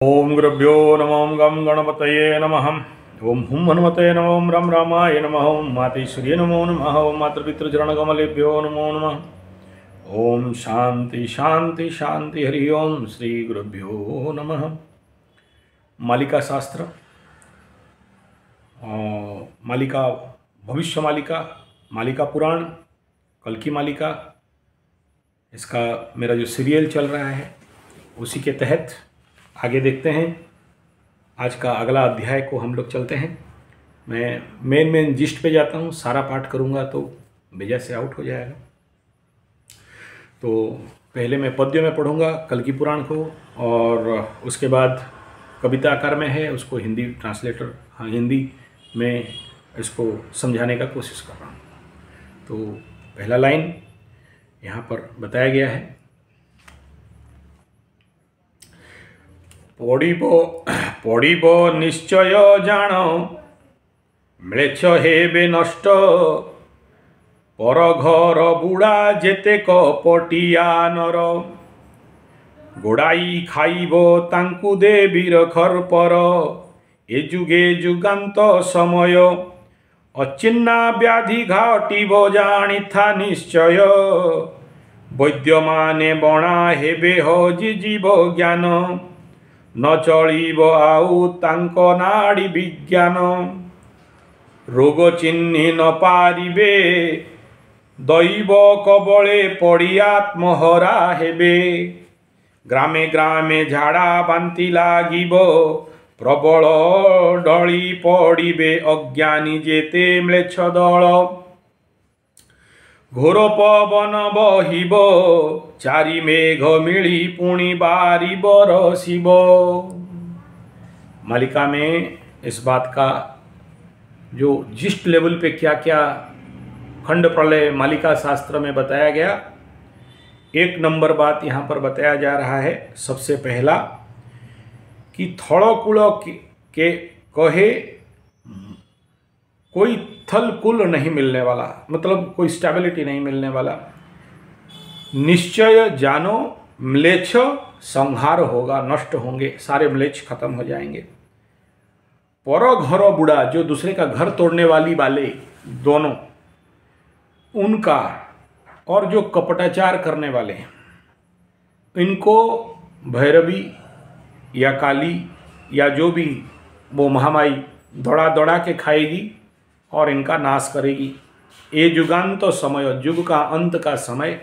ओम गुरुभ्यो नमः गम गणपतये नमः। ओम हुम हनुमते नमः। ओम रम रामाय नमः। ओम मातेश्वर्यै नमो नमः। ओम मातृपितृचरणकमलेभ्यो नमो नमः। ओम शांति शांति शांति। हरि ओम श्री गुरुभ्यो नमः। मालिका शास्त्र, मालिका भविष्य मालिका, मालिका पुराण, कल की मालिका, इसका मेरा जो सीरियल चल रहा है उसी के तहत आगे देखते हैं। आज का अगला अध्याय को हम लोग चलते हैं। मैं मेन जिस्ट पे जाता हूँ, सारा पाठ करूँगा तो बेजा से आउट हो जाएगा। तो पहले मैं पद्य में पढ़ूँगा कल की पुराण को, और उसके बाद कविता आकार में है, उसको हिंदी ट्रांसलेटर, हिंदी में इसको समझाने का कोशिश कर रहा हूँ। तो पहला लाइन यहाँ पर बताया गया है। पड़िब निश्चय जान म्लेच्छ हेबे नष्ट पर घर बुढ़ा जेते कपटिया नर गोड़ाई खाइब तांकु देवीर खरपर ए जुगे जुगांत समय अचिन्ना व्याधि घाटिब जानिथा निश्चय वैद्य माने बणा हेबे हजि जीव ज्ञान न चलिब आउ तांको नाड़ी विज्ञान रोग चिन्हि न पारिबे दैव कबले पड़ी आत्महरा हेबे ग्रामे ग्रामे झाड़ा बांति लागिब प्रबल डली पड़िबे अज्ञानी जेते म्लेच्छ दल घोर पवन बहिब चारि मेघ मिली पुणी बारी बरसिब। मालिका में इस बात का जो जिस्ट लेवल पे क्या क्या खंड प्रलय मालिका शास्त्र में बताया गया, एक नंबर बात यहाँ पर बताया जा रहा है। सबसे पहला कि थड़ो कुलो के कहे कोई थल कुल नहीं मिलने वाला, मतलब कोई स्टेबिलिटी नहीं मिलने वाला। निश्चय जानो म्लेच्छ संहार होगा, नष्ट होंगे, सारे म्लेच्छ खत्म हो जाएंगे। पर घर बुढ़ा, जो दूसरे का घर तोड़ने वाले दोनों, उनका, और जो कपटाचार करने वाले हैं, इनको भैरवी या काली या जो भी वो महामाई दौड़ा दौड़ा के खाएगी और इनका नाश करेगी। ये जुगांत तो समय, युग का अंत का समय।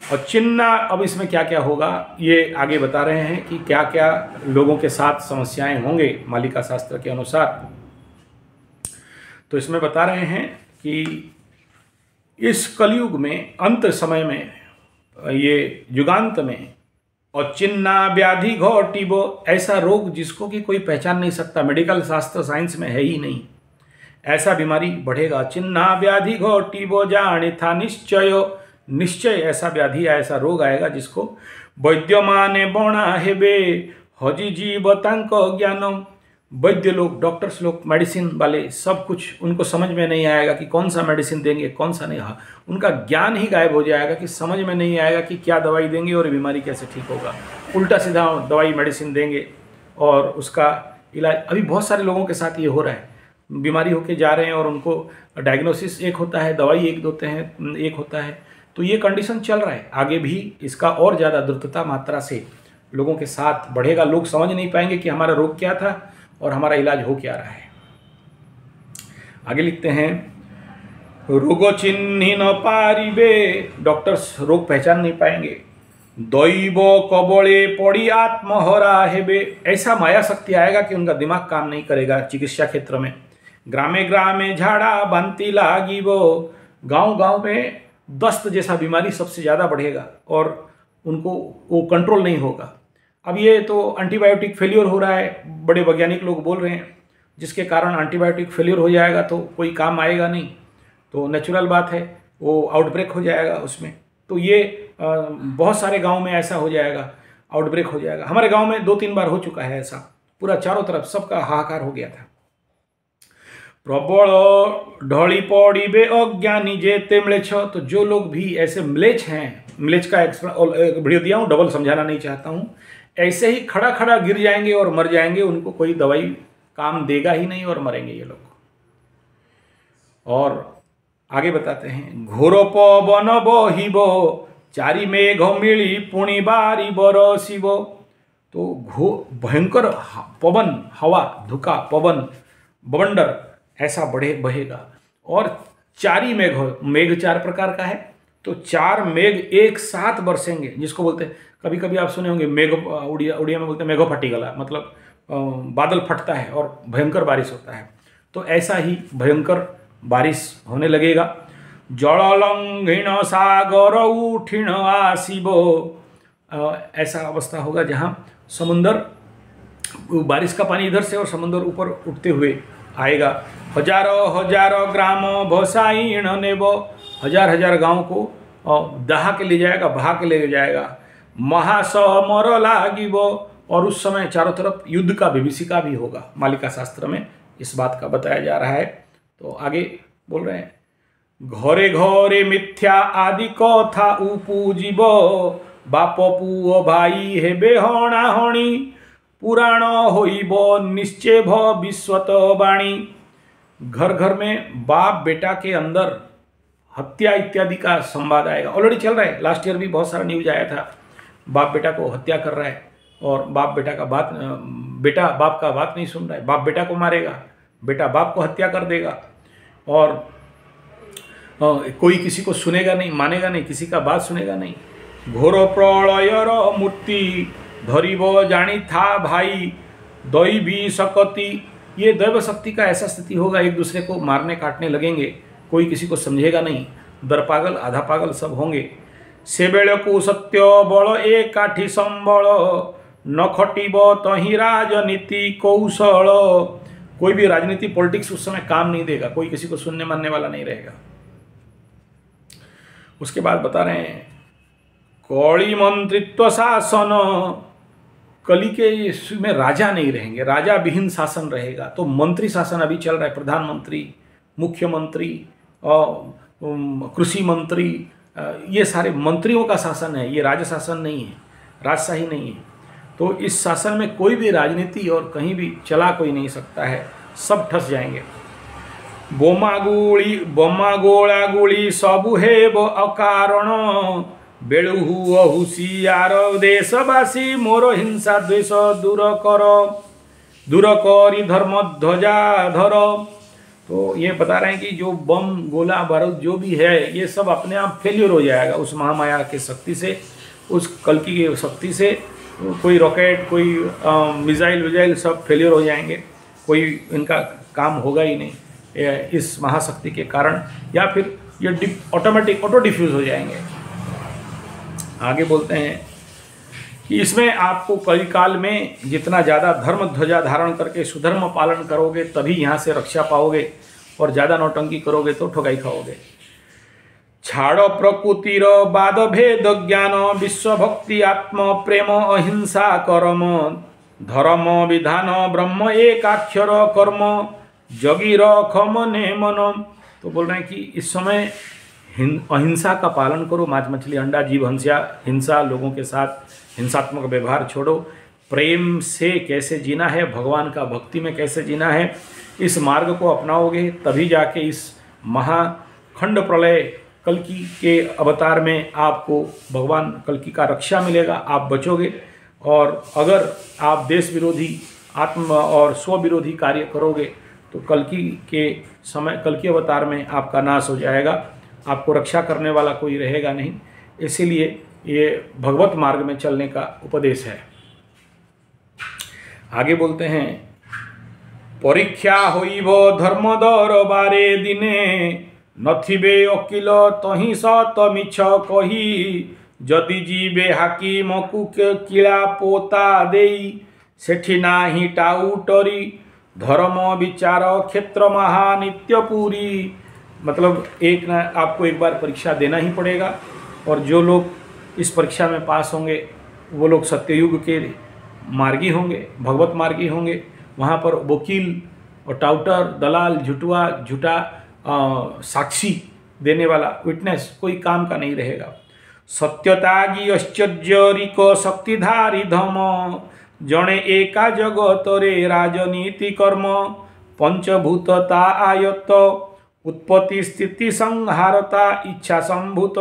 और चिन्ना, अब इसमें क्या क्या होगा ये आगे बता रहे हैं कि क्या क्या लोगों के साथ समस्याएं होंगे मालिका शास्त्र के अनुसार। तो इसमें बता रहे हैं कि इस कलयुग में, अंत समय में, ये युगांत में और चिन्ना व्याधि घोटिबो, ऐसा रोग जिसको कि कोई पहचान नहीं सकता, मेडिकल शास्त्र साइंस में है ही नहीं, ऐसा बीमारी बढ़ेगा। चिन्ना व्याधि घोटिबो जाने था निश्चय, निश्चय ऐसा व्याधि या ऐसा रोग आएगा जिसको वैद्य माने बणा हेबे हजि जीव तांको ज्ञान। वैद्य लोग, डॉक्टर्स लोग, मेडिसिन वाले, सब कुछ उनको समझ में नहीं आएगा कि कौन सा मेडिसिन देंगे कौन सा नहीं। उनका ज्ञान ही गायब हो जाएगा कि समझ में नहीं आएगा कि क्या दवाई देंगे और बीमारी कैसे ठीक होगा। उल्टा सीधा दवाई मेडिसिन देंगे और उसका इलाज। अभी बहुत सारे लोगों के साथ ये हो रहा है, बीमारी होके जा रहे हैं और उनको डायग्नोसिस एक होता है, दवाई एक देते हैं, एक होता है। तो ये कंडीशन चल रहा है, आगे भी इसका और ज़्यादा द्रुतता मात्रा से लोगों के साथ बढ़ेगा। लोग समझ नहीं पाएंगे कि हमारा रोग क्या था और हमारा इलाज हो क्या रहा है। आगे लिखते हैं, रोगो चिन्हि न पारिबे, डॉक्टर्स रोग पहचान नहीं पाएंगे। दैव कबले पड़ी आत्महरा हेबे, ऐसा माया शक्ति आएगा कि उनका दिमाग काम नहीं करेगा चिकित्सा क्षेत्र में। ग्रामे ग्रामे झाड़ा बांति लागिबो, गांव गांव में दस्त जैसा बीमारी सबसे ज़्यादा बढ़ेगा और उनको वो कंट्रोल नहीं होगा। अब ये तो एंटीबायोटिक फेलियर हो रहा है, बड़े वैज्ञानिक लोग बोल रहे हैं, जिसके कारण एंटीबायोटिक फेलियर हो जाएगा तो कोई काम आएगा नहीं, तो नेचुरल बात है, वो आउटब्रेक हो जाएगा उसमें। तो ये बहुत सारे गांव में ऐसा हो जाएगा, आउटब्रेक हो जाएगा। हमारे गांव में 2-3 बार हो चुका है ऐसा, पूरा चारों तरफ सबका हाहाकार हो गया था। प्रबल ढली पड़िबे अज्ञानी जेते म्लेच्छ, तो जो लोग भी ऐसे म्लेच्छ हैं, म्लेच्छ का वीडियो दिया हूँ, डबल समझाना नहीं चाहता हूँ। ऐसे ही खड़ा खड़ा गिर जाएंगे और मर जाएंगे, उनको कोई दवाई काम देगा ही नहीं और मरेंगे ये लोग। और आगे बताते हैं, घोर पवन बहिब चारि मेघ मिली पुणी बारी बरसिब। तो भयंकर पवन, हवा, धुका, पवन, बवंडर ऐसा बहेगा और चारि मेघ, मेघ 4 प्रकार का है, तो 4 मेघ एक साथ बरसेंगे, जिसको बोलते हैं, कभी कभी आप सुने होंगे मेघ, उड़िया में बोलते हैं मेघो फटी गला, मतलब बादल फटता है और भयंकर बारिश होता है। तो ऐसा ही भयंकर बारिश होने लगेगा। जललंघिण सागर उठिण आसिब, ऐसा अवस्था होगा जहाँ समुंदर, बारिश का पानी इधर से और समुंदर ऊपर उठते हुए आएगा। हजारों हजारों ग्राम भसाईण नेब, हजार हजार गाँव को दहा के ले जाएगा, बहा के ले जाएगा। महासमर लागिब, और उस समय चारों तरफ युद्ध का विभीषिका भी होगा। मालिका शास्त्र में इस बात का बताया जा रहा है। तो आगे बोल रहे हैं, घरे घरे मिथ्या आदि कथा उपुजिब, बाप पुओ भाई हेबे हणाहणी, पुराण होइब निश्चय भविष्यत वाणी। घर घर में बाप बेटा के अंदर हत्या इत्यादि का संवाद आएगा। ऑलरेडी चल रहा है, लास्ट ईयर भी बहुत सारा न्यूज आया था, बाप बेटा को हत्या कर रहा है और बाप बेटा का बात, बेटा बाप का बात नहीं सुन रहा है, बाप बेटा को मारेगा, बेटा बाप को हत्या कर देगा और कोई किसी को सुनेगा नहीं, मानेगा नहीं, किसी का बात सुनेगा नहीं। घोर प्रलयर मूर्ति धरिब जानी था भाई, दैवी शक्ति, ये दैव शक्ति का ऐसा स्थिति होगा, एक दूसरे को मारने काटने लगेंगे, कोई किसी को समझेगा नहीं, दर पागल आधा पागल सब होंगे। से बेल को सत्य बल एकाठी संबल, न खटिब तही राजनीति कौशल। कोई भी राजनीति पॉलिटिक्स उस समय काम नहीं देगा, कोई किसी को सुनने मानने वाला नहीं रहेगा। उसके बाद बता रहे हैं, कौड़ी मंत्रित्व शासन, कली के में राजा नहीं रहेंगे, राजा विहीन शासन रहेगा। तो मंत्री शासन अभी चल रहा है, प्रधानमंत्री, मुख्यमंत्री और कृषि मंत्री, ये सारे मंत्रियों का शासन है, ये राज शासन नहीं है, राजशाही नहीं है। तो इस शासन में कोई भी राजनीति और कहीं भी चला कोई नहीं सकता है, सब ठस जाएंगे। बोमा गोला गुली सबु हेब अकारण, बेलुहु हुशियार देशवासी मोर हिंसा द्वेष दूर करी धर्म ध्वजा धर। तो ये बता रहे हैं कि जो बम गोला बारूद जो भी है ये सब अपने आप फेल्यूर हो जाएगा उस महामाया की शक्ति से, उस कल्कि की शक्ति से। कोई रॉकेट, कोई मिसाइल विजाइल सब फेल्यूर हो जाएंगे, कोई इनका काम होगा ही नहीं इस महाशक्ति के कारण, या फिर ये ऑटोमेटिक ऑटो डिफ्यूज हो जाएंगे। आगे बोलते हैं कि इसमें आपको कलिकाल में जितना ज़्यादा धर्म ध्वजा धारण करके सुधर्म पालन करोगे तभी यहाँ से रक्षा पाओगे, और ज़्यादा नौटंकी करोगे तो ठगाई खाओगे। छाड़ प्रकृतिर बाद भेद ज्ञान विश्वभक्ति आत्म प्रेम अहिंसा कर्म, धर्म विधान ब्रह्म एकाक्षर कर्म जगी रख मने मन। तो बोल रहे हैं कि इस समय अहिंसा का पालन करो, मांस मछली अंडा जीव हिंसा, लोगों के साथ हिंसात्मक व्यवहार छोड़ो, प्रेम से कैसे जीना है, भगवान का भक्ति में कैसे जीना है, इस मार्ग को अपनाओगे तभी जाके इस महाखंड प्रलय कल्कि के अवतार में आपको भगवान कल्कि का रक्षा मिलेगा, आप बचोगे। और अगर आप देश विरोधी आत्म और स्व विरोधी कार्य करोगे तो कल्कि के समय, कल्कि अवतार में आपका नाश हो जाएगा, आपको रक्षा करने वाला कोई रहेगा नहीं। इसीलिए ये भगवत मार्ग में चलने का उपदेश है। आगे बोलते हैं, परीक्षा होइब धर्म दरबारे दिने, नथिबे अकिल तही सत मिछ कही, जदि जीवे हाकिम को किला पोता देई, सेठी नाही टाउटरी धर्म विचार क्षेत्र महानित्य पूरी। मतलब आपको एक बार परीक्षा देना ही पड़ेगा, और जो लोग इस परीक्षा में पास होंगे वो लोग सत्ययुग के मार्गी होंगे, भगवत मार्गी होंगे। वहाँ पर वकील और टाउटर, दलाल, झूठा साक्षी देने वाला, विटनेस कोई काम का नहीं रहेगा। सत्यतागी शक्तिधारी धम जणे एका जगतरे राजनीति कर्म पंचभूतता आयत उत्पत्ति स्थिति संहारता इच्छा संभूत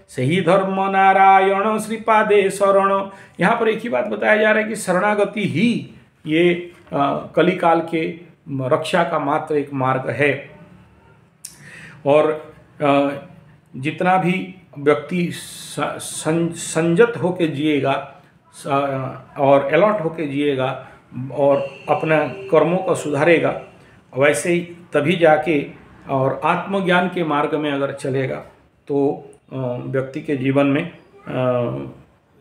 सही धर्म नारायण श्रीपादे शरण। यहाँ पर एक ही बात बताया जा रहा है कि शरणागति ही ये कलिकाल के रक्षा का मात्र एक मार्ग है। और जितना भी व्यक्ति संयत होकर जिएगा और अलर्ट होकर जिएगा और अपना कर्मों को सुधारेगा, वैसे ही तभी जाके और आत्मज्ञान के मार्ग में अगर चलेगा तो व्यक्ति के जीवन में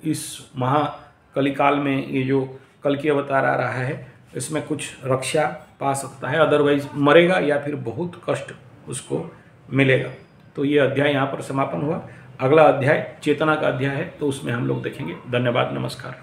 इस महाकलिकाल में ये जो कल की अवतार आ रहा है इसमें कुछ रक्षा पा सकता है, अदरवाइज मरेगा या फिर बहुत कष्ट उसको मिलेगा। तो ये अध्याय यहाँ पर समापन हुआ। अगला अध्याय चेतना का अध्याय है, तो उसमें हम लोग देखेंगे। धन्यवाद, नमस्कार।